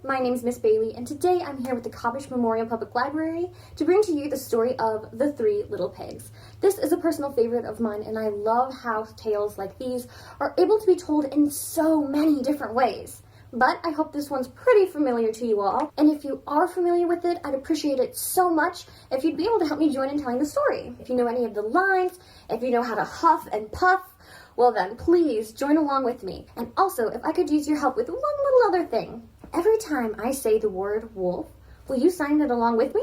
my name is Miss Bailey, and today I'm here with the Cobbish Memorial Public Library to bring to you the story of The Three Little Pigs. This is a personal favorite of mine, and I love how tales like these are able to be told in so many different ways. But I hope this one's pretty familiar to you all, and if you are familiar with it, I'd appreciate it so much if you'd be able to help me join in telling the story. If you know any of the lines, if you know how to huff and puff, well then, please join along with me. And also, if I could use your help with one little other thing. Every time I say the word wolf, will you sign it along with me?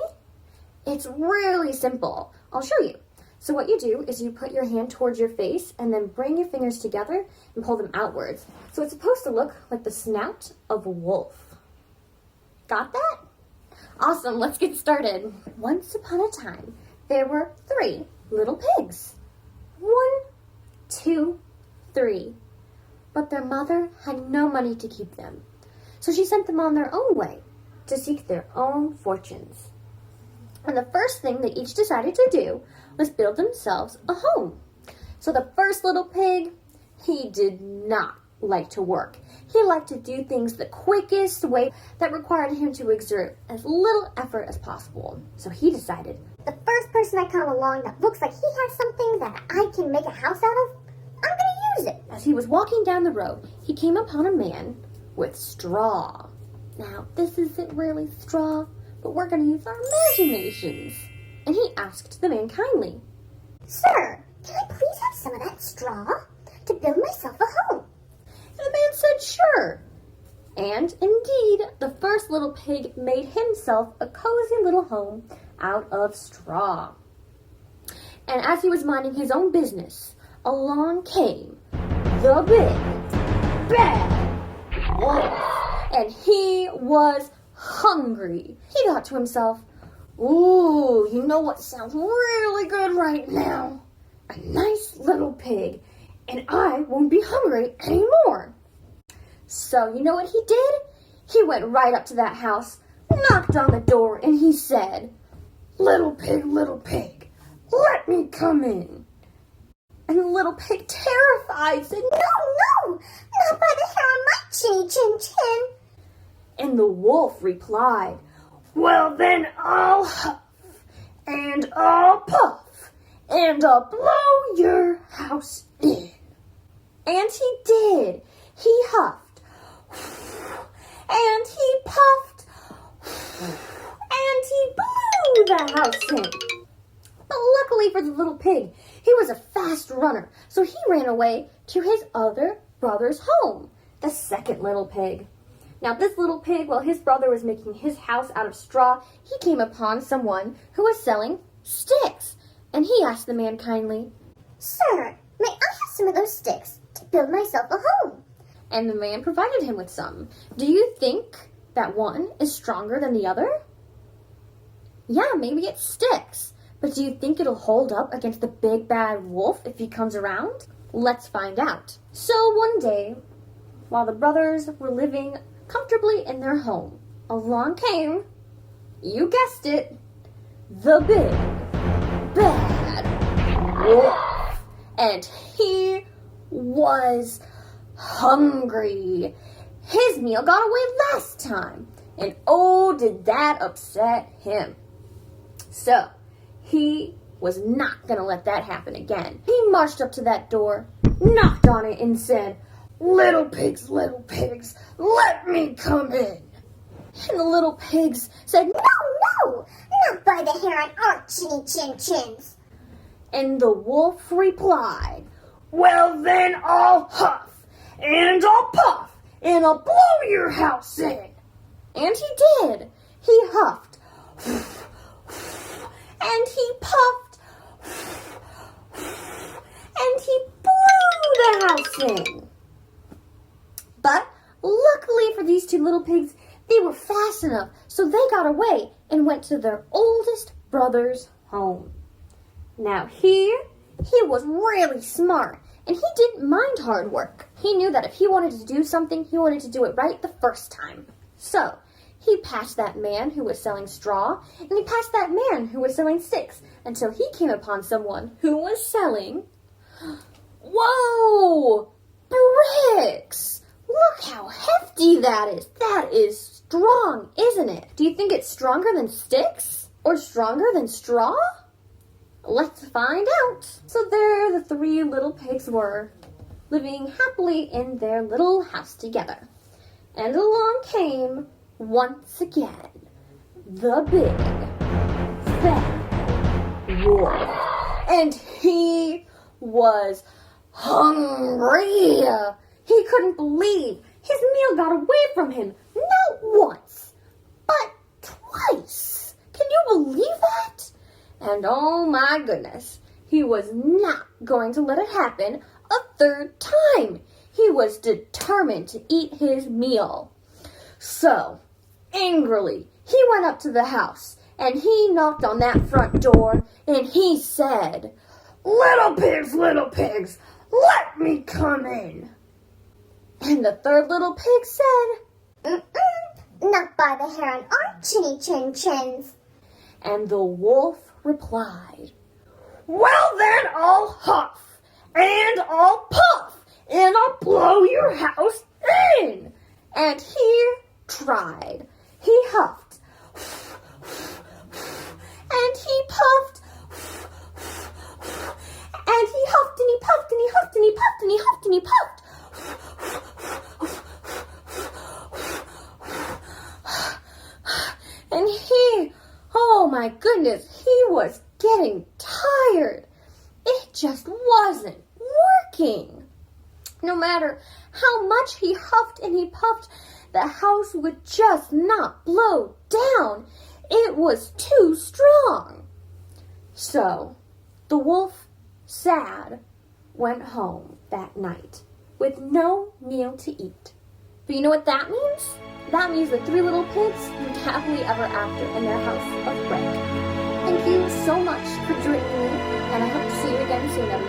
It's really simple. I'll show you. So what you do is you put your hand towards your face and then bring your fingers together and pull them outwards. So it's supposed to look like the snout of a wolf. Got that? Awesome, let's get started. Once upon a time, there were 3 little pigs. 1, 2, 3. But their mother had no money to keep them, so she sent them on their own way to seek their own fortunes. And the first thing they each decided to do was build themselves a home. So the first little pig, he did not like to work. He liked to do things the quickest way that required him to exert as little effort as possible. So he decided, the first person I come along that looks like he has something that I can make a house out of, I'm going to use it. As he was walking down the road, he came upon a man with straw. Now, this isn't really straw, but we're going to use our imaginations. And he asked the man kindly, Sir, can I please have some of that straw to build myself a home? And the man said, sure. And indeed, the first little pig made himself a cozy little home out of straw. And as he was minding his own business, along came the big, bad wolf. And he was hungry. He thought to himself, ooh, you know what sounds really good right now? A nice little pig, and I won't be hungry anymore. So you know what he did? He went right up to that house, knocked on the door, and he said, little pig, let me come in. And the little pig, terrified, said, No, not by the hair on my chinny chin chin. And the wolf replied, well then I'll huff, and I'll puff, and I'll blow your house in. And he did. He huffed, and he puffed, and he blew the house in. But luckily for the little pig, he was a fast runner, so he ran away to his other brother's home, the second little pig. Now this little pig, while his brother was making his house out of straw, he came upon someone who was selling sticks. And he asked the man kindly, Sir, may I have some of those sticks to build myself a home? And the man provided him with some. Do you think that one is stronger than the other? Yeah, maybe it's sticks. But do you think it'll hold up against the big bad wolf if he comes around? Let's find out. So one day, while the brothers were living comfortably in their home, along came, you guessed it, the big bad wolf. And he was hungry. His meal got away last time, and oh, did that upset him. So he was not going to let that happen again. He marched up to that door, knocked on it, and said, little pigs, let me come in. And the little pigs said, No, not by the hair on our chinny chin chins. And the wolf replied, well then I'll huff, and I'll puff, and I'll blow your house in. And he did. He huffed, and he puffed, and he blew the house in. But luckily for these 2 little pigs, they were fast enough, so they got away and went to their oldest brother's home. Now he was really smart, and he didn't mind hard work. He knew that if he wanted to do something, he wanted to do it right the first time. So he passed that man who was selling straw, and he passed that man who was selling sticks, until he came upon someone who was selling, whoa, bricks! Look how hefty that is. That is strong, isn't it? Do you think it's stronger than sticks? Or stronger than straw? Let's find out. So there the three little pigs were, living happily in their little house together. And along came, once again, the big, fat wolf. And he was hungry. He couldn't believe his meal got away from him, not once, but twice. Can you believe that? And oh my goodness, he was not going to let it happen a third time. He was determined to eat his meal. So, angrily, he went up to the house and he knocked on that front door and he said, little pigs, let me come in." And the third little pig said, Not by the hair on our chinny chin chins. and the wolf replied, "Well then, I'll huff, and I'll puff, and I'll blow your house in." And he tried. He huffed, and he puffed, and he huffed, and he puffed, and he huffed, and he puffed, and he huffed, and he puffed. And he, oh my goodness, he was getting tired. It just wasn't working. No matter how much he huffed and he puffed, the house would just not blow down. It was too strong. So, the wolf, sad, went home that night with no meal to eat. But you know what that means? That means the three little pigs lived happily ever after in their house of brick. Thank you so much for joining me, and I hope to see you again soon, everyone.